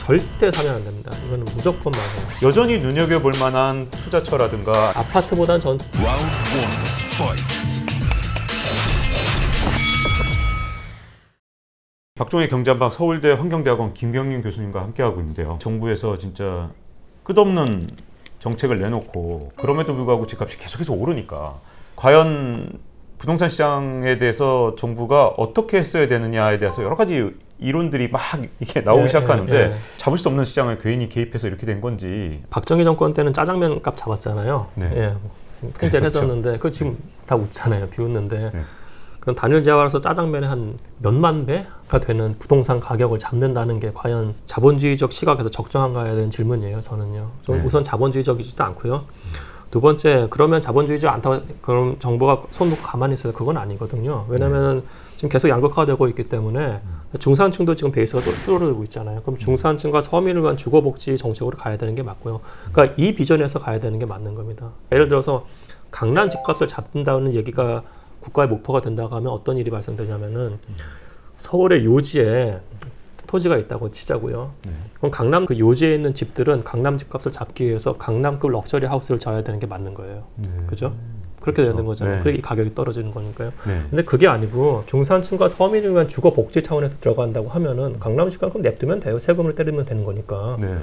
절대 사면 안 됩니다. 이거는 무조건 맞아요. 여전히 눈여겨볼 만한 투자처라든가 아파트보다는 전 박종의 경제한방 서울대 환경대학원 김경윤 교수님과 함께하고 있는데요. 정부에서 진짜 끝없는 정책을 내놓고 그럼에도 불구하고 집값이 계속해서 오르니까 과연 부동산 시장에 대해서 정부가 어떻게 했어야 되느냐에 대해서 여러 가지 이론들이 막 이게 나오기 시작하는데 잡을 수 없는 시장을 괜히 개입해서 이렇게 된 건지. 박정희 정권 때는 짜장면 값 잡았잖아요. 네. 예, 큰절 했었는데 그 지금 다 웃잖아요. 비웃는데. 네. 그럼 단일 재화로서 짜장면에 한 몇만 배가 되는 부동산 가격을 잡는다는 게 과연 자본주의적 시각에서 적정한가에 대한 질문이에요. 저는요. 저는 네. 우선 자본주의적이지도 않고요. 두 번째, 그러면 자본주의적 않다고 그럼 정부가 손 놓고 가만히 있어요. 그건 아니거든요. 왜냐하면 지금 계속 양극화되고 있기 때문에 중산층도 지금 베이스가 또 줄어들고 있잖아요. 그럼 중산층과 서민을 위한 주거복지 정책으로 가야 되는 게 맞고요. 그러니까 이 비전에서 가야 되는 게 맞는 겁니다. 예를 들어서 강남 집값을 잡는다는 얘기가 국가의 목표가 된다고 하면 어떤 일이 발생되냐면은 서울의 요지에 토지가 있다고 치자고요. 그럼 강남 그 요지에 있는 집들은 강남 집값을 잡기 위해서 강남급 럭셔리 하우스를 져야 되는 게 맞는 거예요. 그죠? 그렇게 되는 거잖아요. 네. 그게 이 가격이 떨어지는 거니까요. 네. 근데 그게 아니고 중산층과 서민을 위한 주거 복지 차원에서 들어간다고 하면은 강남 집값은 냅두면 돼요. 세금을 때리면 되는 거니까. 네.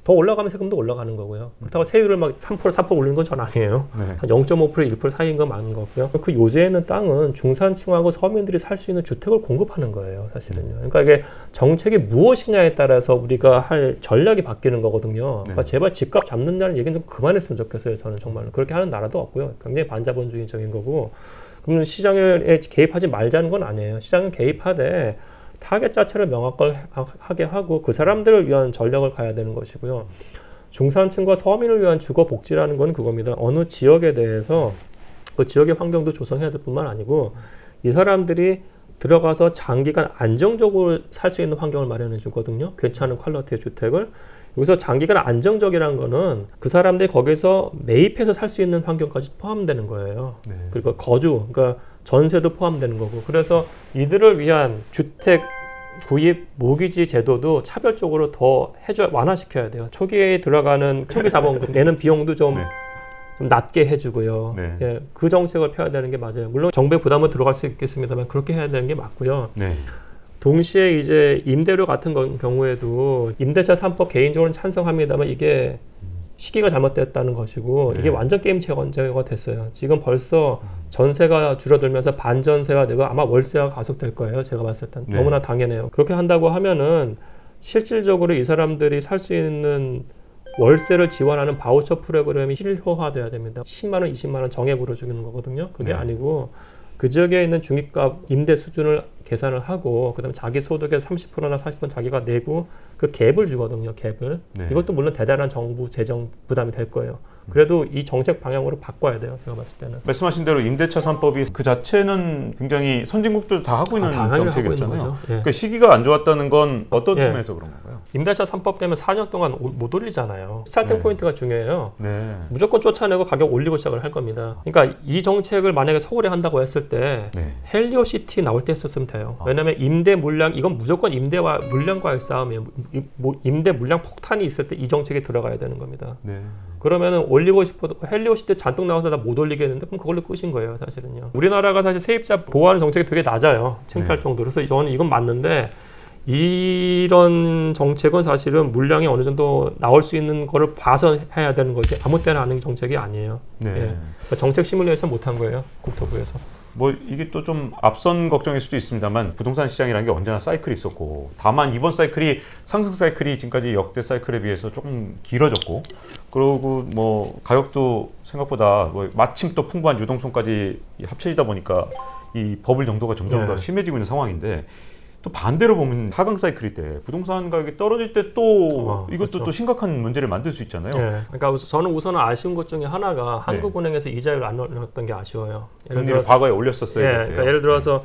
더 올라가면 세금도 올라가는 거고요. 그렇다고 세율을 막 3%, 4% 올리는 건 전 아니에요. 네. 한 0.5%, 1% 사이인 건 맞는 거고요. 그 요새에 있는 땅은 중산층하고 서민들이 살 수 있는 주택을 공급하는 거예요, 사실은요. 그러니까 이게 정책이 무엇이냐에 따라서 우리가 할 전략이 바뀌는 거거든요. 그러니까 제발 집값 잡는다는 얘기는 좀 그만했으면 좋겠어요, 저는 정말로. 그렇게 하는 나라도 없고요. 굉장히 반자본주의적인 거고. 그러면 시장에 개입하지 말자는 건 아니에요. 시장은 개입하되 타겟 자체를 명확하게 하고 그 사람들을 위한 전략을 가야 되는 것이고요. 중산층과 서민을 위한 주거 복지라는 건 그겁니다. 어느 지역에 대해서 그 지역의 환경도 조성해야 될 뿐만 아니고 이 사람들이 들어가서 장기간 안정적으로 살 수 있는 환경을 마련해 주거든요. 괜찮은 퀄리티의 주택을. 여기서 장기간 안정적이라는 거는 그 사람들이 거기서 매입해서 살 수 있는 환경까지 포함되는 거예요. 네. 그리고 거주, 그러니까 전세도 포함되는 거고. 그래서 이들을 위한 주택 구입 모기지 제도도 차별적으로 더 완화시켜야 돼요. 초기에 들어가는 초기 자본금 내는 비용도 좀 낮게 해주고요. 네. 예, 그 정책을 펴야 되는 게 맞아요. 물론 정부의 부담은 들어갈 수 있겠습니다만 그렇게 해야 되는 게 맞고요. 네. 동시에 이제 임대료 같은 경우에도 임대차 3법 개인적으로는 찬성합니다만 이게 시기가 잘못됐다는 것이고 이게 완전 게임 체인저가 됐어요. 지금 벌써 전세가 줄어들면서 반전세가 되고 아마 월세가 가속될 거예요. 제가 봤을 땐 너무나 당연해요. 그렇게 한다고 하면은 실질적으로 이 사람들이 살 수 있는 월세를 지원하는 바우처 프로그램이 실효화돼야 됩니다. 10만 원, 20만 원 정액으로 주는 거거든요. 그게 아니고 그 지역에 있는 중위값 임대 수준을 계산을 하고 그다음에 자기 소득의 30%나 40% 자기가 내고 그 갭을 주거든요. 갭을. 이것도 물론 대단한 정부 재정 부담이 될 거예요. 그래도 이 정책 방향으로 바꿔야 돼요. 제가 봤을 때는. 말씀하신 대로 임대차 3법이 그 자체는 굉장히 선진국도 다 하고 있는 정책이었잖아요. 하고 있는 그 시기가 안 좋았다는 건 어떤 측면에서 그런 건가요? 임대차 3법 때문에 4년 동안 못 올리잖아요. 스타팅 포인트가 중요해요. 무조건 쫓아내고 가격 올리고 시작을 할 겁니다. 그러니까 이 정책을 만약에 서울에 한다고 했을 때 헬리오시티 나올 때 했었으면 돼요. 왜냐하면 임대 물량 이건 무조건 임대와 물량과의 싸움이에요. 임대 물량 폭탄이 있을 때 이 정책에 들어가야 되는 겁니다. 그러면은 올리고 싶어도 헬리오시티 잔뜩 나와서 나 못 올리겠는데 그럼 그걸로 끝인 거예요, 사실은요. 우리나라가 사실 세입자 보호하는 정책이 되게 낮아요. 창피할 정도로. 그래서 저는 이건 맞는데 이런 정책은 사실은 물량이 어느 정도 나올 수 있는 거를 봐서 해야 되는 거지 아무 때나 하는 정책이 아니에요. 그러니까 정책 시뮬레이션 못한 거예요, 국토부에서. 뭐 이게 또 좀 앞선 걱정일 수도 있습니다만 부동산 시장이라는 게 언제나 사이클이 있었고 다만 이번 사이클이 상승 사이클이 지금까지 역대 사이클에 비해서 조금 길어졌고 그리고 뭐 가격도 생각보다 뭐 마침 또 풍부한 유동성까지 합쳐지다 보니까 이 버블 정도가 점점 더 심해지고 있는 상황인데 또 반대로 보면 하강 사이클일 때 부동산 가격이 떨어질 때 또 이것도 또 심각한 문제를 만들 수 있잖아요. 그러니까 저는 우선은 아쉬운 것 중에 하나가 한국은행에서 이자율을 안 올렸던 게 아쉬워요. 예를 들어서 과거에 올렸었어야 됐대요. 그러니까 예를 들어서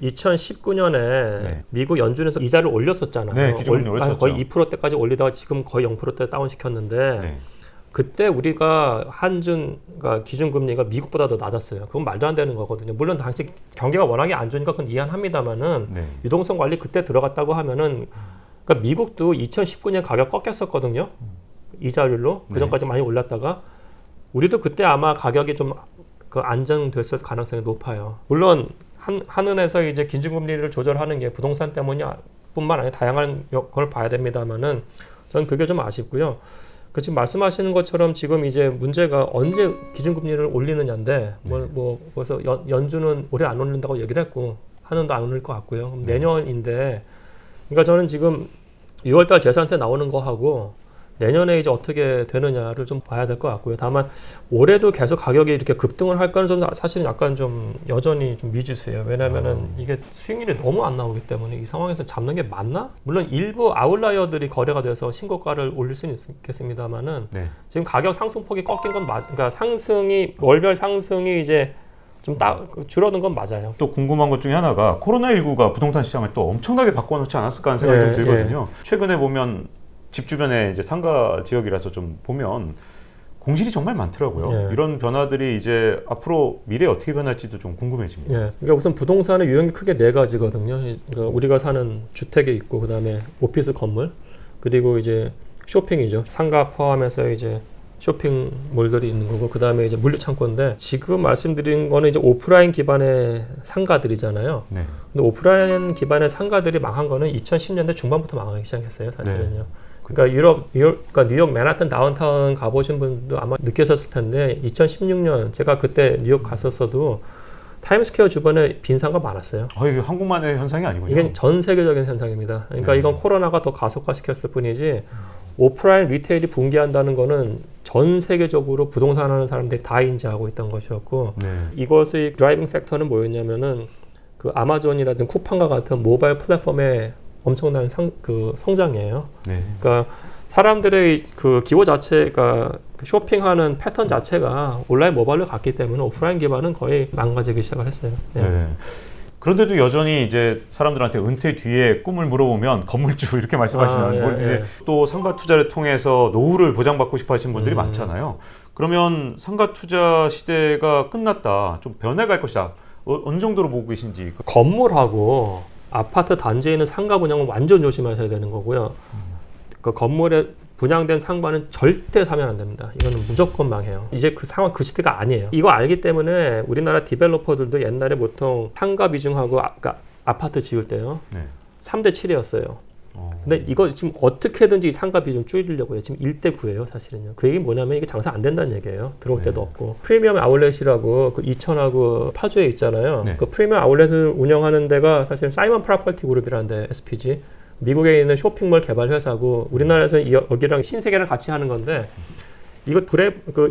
2019년에 미국 연준에서 이자를 올렸었잖아요. 기준금리 올렸었죠. 거의 2%대까지 올리다가 지금 거의 0%대 다운시켰는데 그때 우리가 그러니까 기준금리가 미국보다 더 낮았어요. 그건 말도 안 되는 거거든요. 물론 당시 경기가 워낙에 안 좋으니까 그건 이해합니다만은 유동성 관리 그때 들어갔다고 하면은 그러니까 미국도 2019년 가격 꺾였었거든요. 이자율로 그 전까지 많이 올랐다가 우리도 그때 아마 가격이 좀 그 안정됐을 가능성이 높아요. 물론 한은에서 이제 기준금리를 조절하는 게 부동산 때문뿐만 아니라 다양한 걸 봐야 됩니다만은 저는 그게 좀 아쉽고요. 그 지금 말씀하시는 것처럼 지금 이제 문제가 언제 기준금리를 올리느냐인데 뭐 벌써 연준은 올해 안 올린다고 얘기를 했고 한은도 안 올릴 것 같고요. 그럼 내년인데 그러니까 저는 지금 6월달 재산세 나오는 거 하고 내년에 이제 어떻게 되느냐를 좀 봐야 될 것 같고요. 다만 올해도 계속 가격이 이렇게 급등을 할까는 좀 사실은 약간 좀 여전히 좀 미지수예요. 왜냐면은 이게 수익률이 너무 안 나오기 때문에 이 상황에서 잡는 게 맞나? 물론 일부 아웃라이어들이 거래가 돼서 신고가를 올릴 수는 있겠습니다만은 지금 가격 상승폭이 꺾인 건 그러니까 상승이 월별 상승이 이제 좀 줄어든 건 맞아요. 또 궁금한 것 중에 하나가 코로나19가 부동산 시장을 또 엄청나게 바꿔놓지 않았을까 하는 생각이 좀 들거든요. 최근에 보면 집 주변에 이제 상가 지역이라서 좀 보면 공실이 정말 많더라고요. 이런 변화들이 이제 앞으로 미래에 어떻게 변할지도 좀 궁금해집니다. 그러니까 우선 부동산의 유형이 크게 네 가지거든요. 그러니까 우리가 사는 주택이 있고 그다음에 오피스 건물 그리고 이제 쇼핑이죠. 상가 포함해서 이제 쇼핑몰들이 있는 거고 그다음에 이제 물류창고인데 지금 말씀드린 거는 이제 오프라인 기반의 상가들이잖아요. 근데 오프라인 기반의 상가들이 망한 거는 2010년대 중반부터 망하기 시작했어요, 사실은요. 그러니까 그러니까 뉴욕 맨하튼 다운타운 가보신 분도 아마 느끼셨을 텐데 2016년 제가 그때 뉴욕 갔었어도 타임스퀘어 주변에 빈 상가 많았어요. 이게 한국만의 현상이 아니군요. 이게 전 세계적인 현상입니다. 그러니까 이건 코로나가 더 가속화시켰을 뿐이지 오프라인 리테일이 붕괴한다는 거는 전 세계적으로 부동산 하는 사람들이 다 인지하고 있던 것이었고 이것의 드라이빙 팩터는 뭐였냐면은 그 아마존이라든지 쿠팡과 같은 모바일 플랫폼의 엄청난 성장이에요. 그러니까 사람들의 그 기호 자체가 쇼핑하는 패턴 자체가 온라인 모바일로 갔기 때문에 오프라인 기반은 거의 망가지기 시작을 했어요. 그런데도 여전히 이제 사람들한테 은퇴 뒤에 꿈을 물어보면 건물주 이렇게 말씀하시는 또 상가 투자를 통해서 노후를 보장받고 싶어 하시는 분들이 많잖아요. 그러면 상가 투자 시대가 끝났다, 좀 변해갈 것이다. 어느 정도로 보고 계신지. 건물하고 아파트 단지에 있는 상가 분양은 완전 조심하셔야 되는 거고요. 그 건물에 분양된 상가는 절대 사면 안 됩니다. 이거는 무조건 망해요. 이제 그 상황 그 시대가 아니에요. 이거 알기 때문에 우리나라 디벨로퍼들도 옛날에 보통 상가 비중하고 그러니까 아파트 지을 때요. 3대 7이었어요. 근데 이거 지금 어떻게든지 이 상가 비중 줄이려고 해요. 지금 1대 9예요, 사실은요. 그 얘기는 뭐냐면 이게 장사 안 된다는 얘기예요. 들어올 때도 없고. 프리미엄 아울렛이라고 그 이천하고 파주에 있잖아요. 그 프리미엄 아울렛을 운영하는 데가 사실 사이먼 프로퍼티 그룹이라는 데 SPG. 미국에 있는 쇼핑몰 개발 회사고 우리나라에서는 여기랑 신세계랑 같이 하는 건데 이거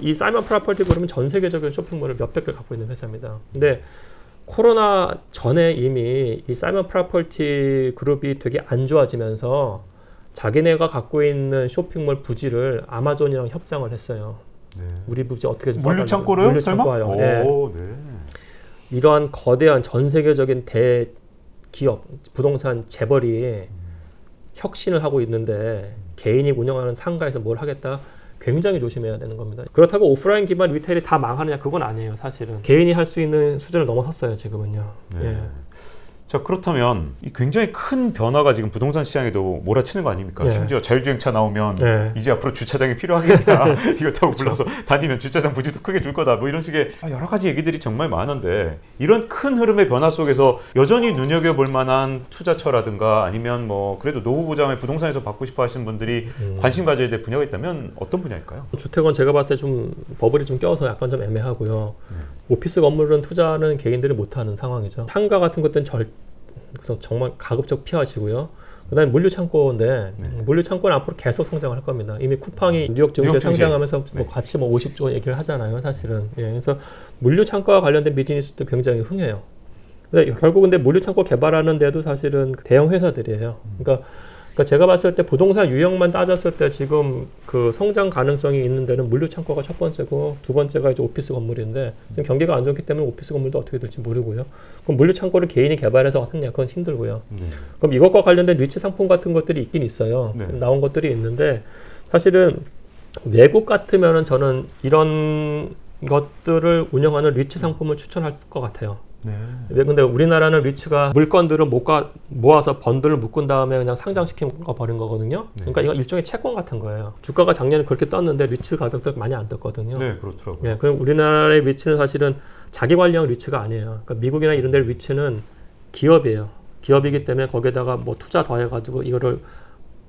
이 사이먼 프로퍼티 그룹은 전 세계적인 쇼핑몰을 몇백 개를 갖고 있는 회사입니다. 근데 코로나 전에 이미 이 사이먼 프로퍼티 그룹이 되게 안 좋아지면서 자기네가 갖고 있는 쇼핑몰 부지를 아마존이랑 협상을 했어요. 우리 부지 어떻게 좀 물류창고로요? 물류창고요. 이러한 거대한 전 세계적인 대기업 부동산 재벌이 혁신을 하고 있는데 개인이 운영하는 상가에서 뭘 하겠다? 굉장히 조심해야 되는 겁니다. 그렇다고 오프라인 기반 리테일이 다 망하느냐? 그건 아니에요, 사실은. 개인이 할 수 있는 수준을 넘어섰어요, 지금은요. 자, 그렇다면 이 굉장히 큰 변화가 지금 부동산 시장에도 몰아치는 거 아닙니까? 심지어 자율주행차 나오면 이제 앞으로 주차장이 필요하겠냐 이거 타고 불러서 다니면 주차장 부지도 크게 줄 거다 뭐 이런 식의 여러 가지 얘기들이 정말 많은데 이런 큰 흐름의 변화 속에서 여전히 눈여겨볼 만한 투자처라든가 아니면 뭐 그래도 노후 보장을 부동산에서 받고 싶어 하시는 분들이 관심 가져야 될 분야가 있다면 어떤 분야일까요? 주택은 제가 봤을 때 좀 버블이 좀 껴서 약간 좀 애매하고요. 오피스 건물은 투자는 개인들이 못하는 상황이죠. 상가 같은 것들은 그래서 정말 가급적 피하시고요. 그다음에 물류창고인데 물류창고는 앞으로 계속 성장할 겁니다. 이미 쿠팡이 뉴욕 증시에 상장하면서 뭐 같이 뭐 50조 얘기를 하잖아요, 사실은. 그래서 물류창고와 관련된 비즈니스도 굉장히 흥해요. 근데 결국 근데 물류창고 개발하는 데도 사실은 대형 회사들이에요. 그러니까 제가 봤을 때 부동산 유형만 따졌을 때 지금 그 성장 가능성이 있는 데는 물류창고가 첫 번째고 두 번째가 이제 오피스 건물인데 지금 경기가 안 좋기 때문에 오피스 건물도 어떻게 될지 모르고요. 그럼 물류창고를 개인이 개발해서 하느냐 그건 힘들고요. 그럼 이것과 관련된 리츠 상품 같은 것들이 있긴 있어요. 나온 것들이 있는데 사실은 외국 같으면은 저는 이런 것들을 운영하는 리츠 상품을 추천할 것 같아요. 네. 왜 근데 우리나라는 리츠가 물건들을 모아서 번들을 묶은 다음에 그냥 상장시켜 버린 거거든요. 네. 그러니까 이건 일종의 채권 같은 거예요. 주가가 작년에 그렇게 떴는데 리츠 가격도 많이 안 떴거든요. 네, 그렇더라고요. 예, 그럼 우리나라의 리츠는 사실은 자기 관리형 리츠가 아니에요. 그러니까 미국이나 이런 데 리츠는 기업이에요. 기업이기 때문에 거기에다가 뭐 투자 더해가지고 이거를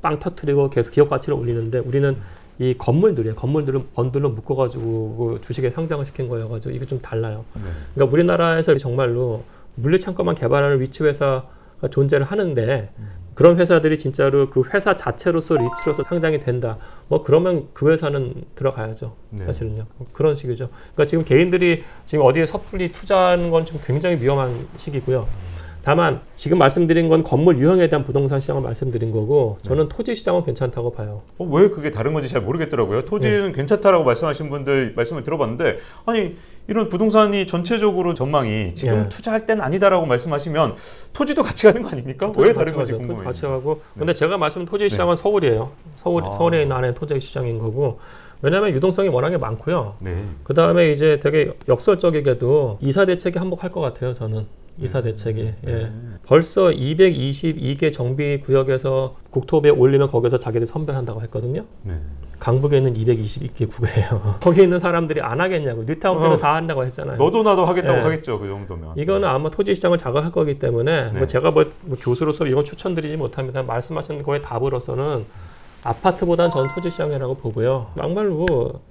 빵 터트리고 계속 기업 가치를 올리는데 우리는 이 건물들이에요. 건물들은 번들로 묶어가지고 그 주식에 상장을 시킨 거여가지고 이게 좀 달라요. 네. 그러니까 우리나라에서 정말로 물리창고만 개발하는 리츠 회사가 존재를 하는데 그런 회사들이 진짜로 그 회사 자체로서 리츠로서 상장이 된다. 뭐 그러면 그 회사는 들어가야죠. 네. 사실은요. 그런 식이죠. 그러니까 지금 개인들이 지금 어디에 섣불리 투자하는 건 좀 굉장히 위험한 시기고요. 다만 지금 말씀드린 건 건물 유형에 대한 부동산 시장을 말씀드린 거고 저는 토지 시장은 괜찮다고 봐요. 왜 그게 다른 건지 잘 모르겠더라고요. 토지는 괜찮다라고 말씀하신 분들 말씀을 들어봤는데 아니 이런 부동산이 전체적으로 전망이 지금 예. 투자할 때는 아니다라고 말씀하시면 토지도 같이 가는 거 아닙니까? 왜 다른 건지 토지 궁금해요. 같이 가고. 네. 근데 제가 말씀드린 토지 시장은 서울이에요. 서울에 있는 안에 토지 시장인 거고. 왜냐하면 유동성이 워낙에 많고요. 네. 그 다음에 이제 되게 역설적이게도 이사 대책이 한몫할 것 같아요. 저는 이사 대책이. 예. 벌써 222개 정비 구역에서 국토부에 올리면 거기서 자기들이 선별한다고 했거든요. 네. 강북에 있는 222개 구예요. 거기 있는 사람들이 안 하겠냐고. 뉴타운 때도 다 한다고 했잖아요. 너도 나도 하겠다고 네. 하겠죠. 그 정도면. 이거는 아마 토지 시장을 자극할 거기 때문에 네. 뭐 제가 뭐 교수로서 이건 추천드리지 못합니다. 말씀하신 거에 답으로서는 아파트보다는 저는 토지 시장이라고 보고요. 막말로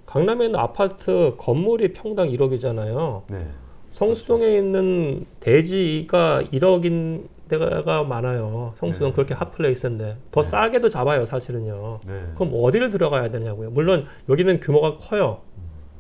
강남에 있는 아파트 건물이 평당 1억이잖아요. 네. 성수동에 있는 대지가 1억인 데가 많아요. 성수동 네. 그렇게 핫플레이스인데 더 네. 싸게도 잡아요, 사실은요. 네. 그럼 어디를 들어가야 되냐고요. 물론 여기는 규모가 커요.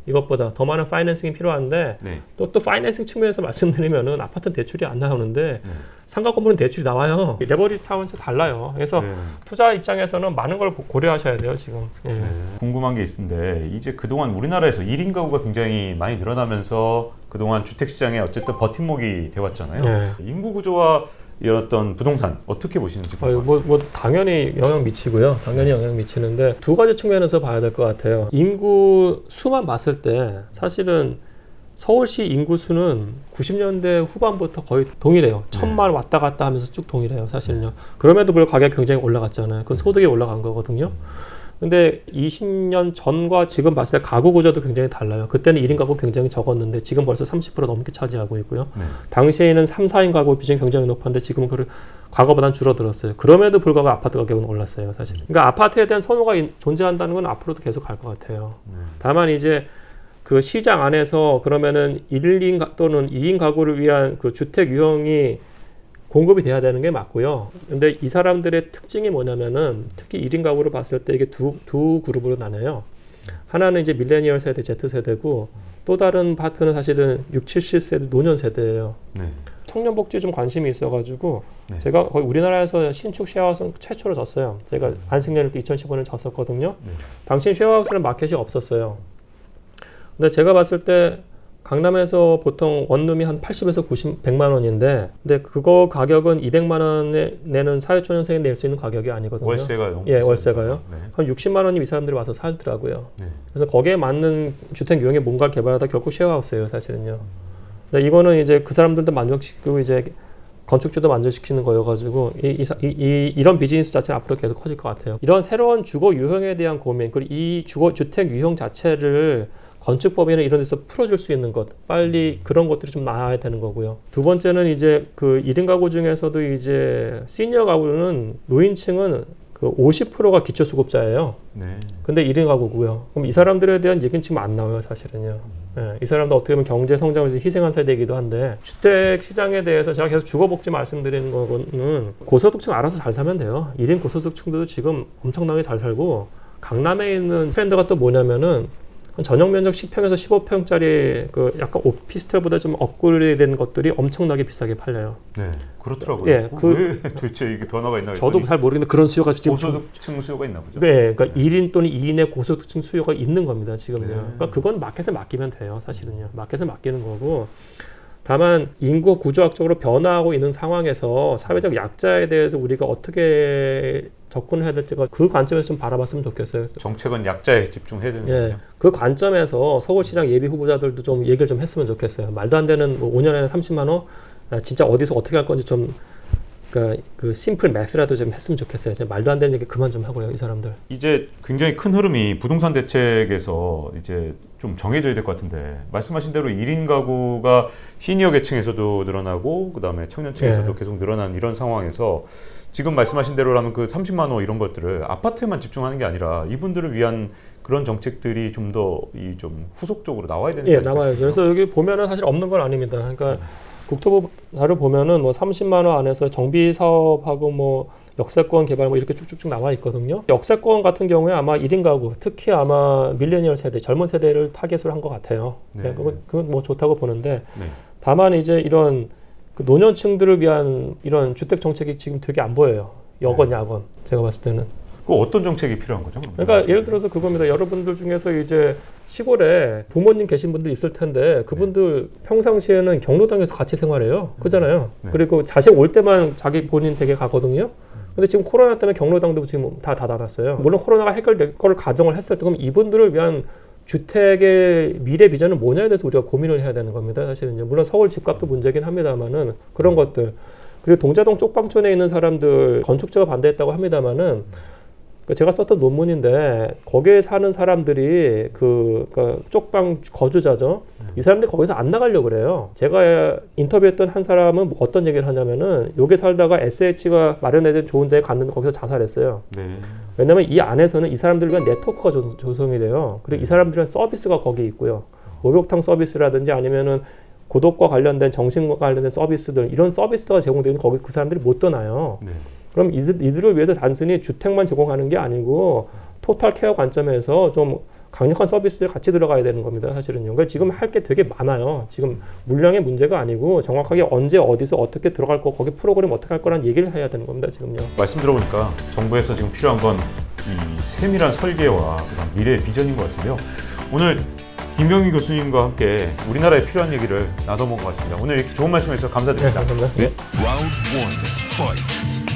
이것보다 더 많은 파이낸싱이 필요한데 네. 또 파이낸싱 측면에서 말씀드리면은 아파트는 대출이 안 나오는데 네. 상가 건물은 대출이 나와요. 레버리지 타운에서 달라요. 그래서 네. 투자 입장에서는 많은 걸 고려하셔야 돼요, 지금. 예. 네. 궁금한 게 있는데 이제 그동안 우리나라에서 1인 가구가 굉장히 많이 늘어나면서 그동안 주택 시장에 어쨌든 버팀목이 되었잖아요. 네. 인구 구조와 이런 어떤 부동산 어떻게 보시는지 궁금합니다. 뭐 당연히 영향 미치고요. 당연히 영향 미치는데 두 가지 측면에서 봐야 될 것 같아요. 인구 수만 봤을 때 사실은 서울시 인구 수는 90년대 후반부터 거의 동일해요. 1000만 왔다 갔다 하면서 쭉 동일해요. 사실은요. 그럼에도 불구하고 가격이 굉장히 올라갔잖아요. 그건 소득이 올라간 거거든요. 근데 20년 전과 지금 봤을 때 가구 구조도 굉장히 달라요. 그때는 1인 가구 굉장히 적었는데 지금 벌써 30% 넘게 차지하고 있고요. 네. 당시에는 3, 4인 가구 비중이 굉장히 높았는데 지금은 과거보다는 줄어들었어요. 그럼에도 불구하고 아파트 가격은 올랐어요, 사실은. 그러니까 아파트에 대한 선호가 존재한다는 건 앞으로도 계속 갈 것 같아요. 다만 이제 그 시장 안에서 그러면은 1인 또는 2인 가구를 위한 그 주택 유형이 공급이 돼야 되는 게 맞고요. 근데 이 사람들의 특징이 뭐냐면은 특히 1인 가구를 봤을 때 이게 두 그룹으로 나눠요. 하나는 이제 밀레니얼 세대, Z세대고 또 다른 파트는 사실은 60, 70세대 노년 세대예요. 네. 청년 복지에 좀 관심이 있어가지고 네. 제가 거의 우리나라에서 신축 쉐어하우스 최초로 졌어요. 제가 안식년일 때 2015년에 졌었거든요. 네. 당시 쉐어하우스는 마켓이 없었어요. 근데 제가 봤을 때 강남에서 보통 원룸이 한 80에서 90, 100만 원인데 근데 그거 가격은 200만 원에 내는 사회초년생이 낼 수 있는 가격이 아니거든요. 월세가 너무 예, 비싸요. 월세가요. 네. 한 60만 원이면 이 사람들이 와서 살더라고요. 네. 그래서 거기에 맞는 주택 유형의 뭔가를 개발하다 결국 쉐어하우스예요, 사실은요. 근데 이거는 이제 그 사람들도 만족시키고 이제 건축주도 만족시키는 거여가지고 이런 비즈니스 자체는 앞으로 계속 커질 것 같아요. 이런 새로운 주거 유형에 대한 고민 그리고 이 주택 유형 자체를 건축법이나 이런 데서 풀어줄 수 있는 것 빨리 그런 것들이 좀 나와야 되는 거고요. 두 번째는 이제 그 1인 가구 중에서도 이제 시니어 가구는 노인층은 그 50%가 기초수급자예요. 네. 근데 1인 가구고요. 그럼 이 사람들에 대한 얘기는 지금 안 나와요, 사실은요. 예, 이 사람도 어떻게 보면 경제 성장을 위해서 희생한 세대이기도 한데 주택 시장에 대해서 제가 계속 주거복지 말씀드리는 거는 고소득층 알아서 잘 사면 돼요. 1인 고소득층들도 지금 엄청나게 잘 살고 강남에 있는 트렌드가 또 뭐냐면은 전용 면적 10평에서 15평짜리 그 약간 오피스텔보다 좀 업그레이드된 것들이 엄청나게 비싸게 팔려요. 네. 그렇더라고요. 예, 왜 도대체 이게 변화가 있나 저도 잘 모르겠는데 그런 수요가 지금 고소득층 수요가 있나 보죠. 네, 그러니까 1인 또는 2인의 고소득층 수요가 있는 겁니다, 지금요. 네. 그러니까 그건 마켓에 맡기면 돼요, 사실은요. 마켓에 맡기는 거고. 다만 인구 구조학적으로 변화하고 있는 상황에서 사회적 약자에 대해서 우리가 어떻게 접근해야 될지가 그 관점에서 좀 바라봤으면 좋겠어요. 정책은 약자에 집중해야 되는 거군요. 예, 그 관점에서 서울시장 예비 후보자들도 좀 얘기를 좀 했으면 좋겠어요. 말도 안 되는 뭐 5년에 30만 원, 진짜 어디서 어떻게 할 건지 좀 그러니까 그 심플 매스라도 좀 했으면 좋겠어요. 이제 말도 안 되는 얘기 그만 좀 하고요, 이 사람들. 이제 굉장히 큰 흐름이 부동산 대책에서 이제 좀 정해져야 될 것 같은데 말씀하신 대로 1인 가구가 시니어 계층에서도 늘어나고 그다음에 청년층에서도 계속 늘어난 이런 상황에서 지금 말씀하신 대로라면 그 30만 원 이런 것들을 아파트에만 집중하는 게 아니라 이분들을 위한 그런 정책들이 좀 더 이 좀 후속적으로 나와야 되는 거 나와요. 그래서 여기 보면은 사실 없는 건 아닙니다. 그러니까 국토부 자료 보면은 뭐 30만 원 안에서 정비 사업하고 뭐 역세권 개발 뭐 이렇게 쭉쭉쭉 나와 있거든요. 역세권 같은 경우에 아마 1인 가구, 특히 아마 밀레니얼 세대, 젊은 세대를 타겟으로 한 것 같아요. 네. 그건 뭐 좋다고 보는데 네. 다만 이제 이런 그 노년층들을 위한 이런 주택 정책이 지금 되게 안 보여요. 여건, 야건 제가 봤을 때는. 그 어떤 정책이 필요한 거죠? 그러니까 예를 들어서 그겁니다. 여러분들 중에서 이제 시골에 부모님 계신 분들 있을 텐데 그분들 평상시에는 경로당에서 같이 생활해요. 그잖아요. 네. 그리고 자식 올 때만 자기 본인 댁에 가거든요. 근데 지금 코로나 때문에 경로당도 지금 다 닫아놨어요. 물론 코로나가 해결될 거를 가정을 했을 때 그럼 이분들을 위한 주택의 미래 비전은 뭐냐에 대해서 우리가 고민을 해야 되는 겁니다. 사실은요. 물론 서울 집값도 문제긴 합니다만은 그런 것들. 그리고 동자동 쪽방촌에 있는 사람들 건축자가 반대했다고 합니다만은 제가 썼던 논문인데 거기에 사는 사람들이 그러니까 쪽방 거주자죠. 이 사람들이 거기서 안 나가려고 그래요. 제가 인터뷰했던 한 사람은 뭐 어떤 얘기를 하냐면은 여기 살다가 SH가 마련해준 좋은 데에 갔는데 거기서 자살했어요. 네. 왜냐면 이 안에서는 이 사람들을 위한 네트워크가 조성이 돼요. 그리고 이 사람들은 서비스가 거기에 있고요. 목욕탕 서비스라든지 아니면은 고독과 관련된 정신과 관련된 서비스들 이런 서비스가 제공되는 거기 그 사람들이 못 떠나요. 네. 그럼 이들을 위해서 단순히 주택만 제공하는 게 아니고 토탈 케어 관점에서 좀 강력한 서비스들 같이 들어가야 되는 겁니다. 사실은요. 그러니까 지금 할 게 되게 많아요. 지금 물량의 문제가 아니고 정확하게 언제 어디서 어떻게 들어갈 거 거기 프로그램 어떻게 할 거라는 얘기를 해야 되는 겁니다. 지금요. 말씀 들어보니까 정부에서 지금 필요한 건 이 세밀한 설계와 그다음 미래의 비전인 것 같은데요. 오늘 김병희 교수님과 함께 우리나라에 필요한 얘기를 나눠본 것 같습니다. 오늘 이렇게 좋은 말씀해주셔서 감사드립니다. 감사합니다. 네. Round 1, fight.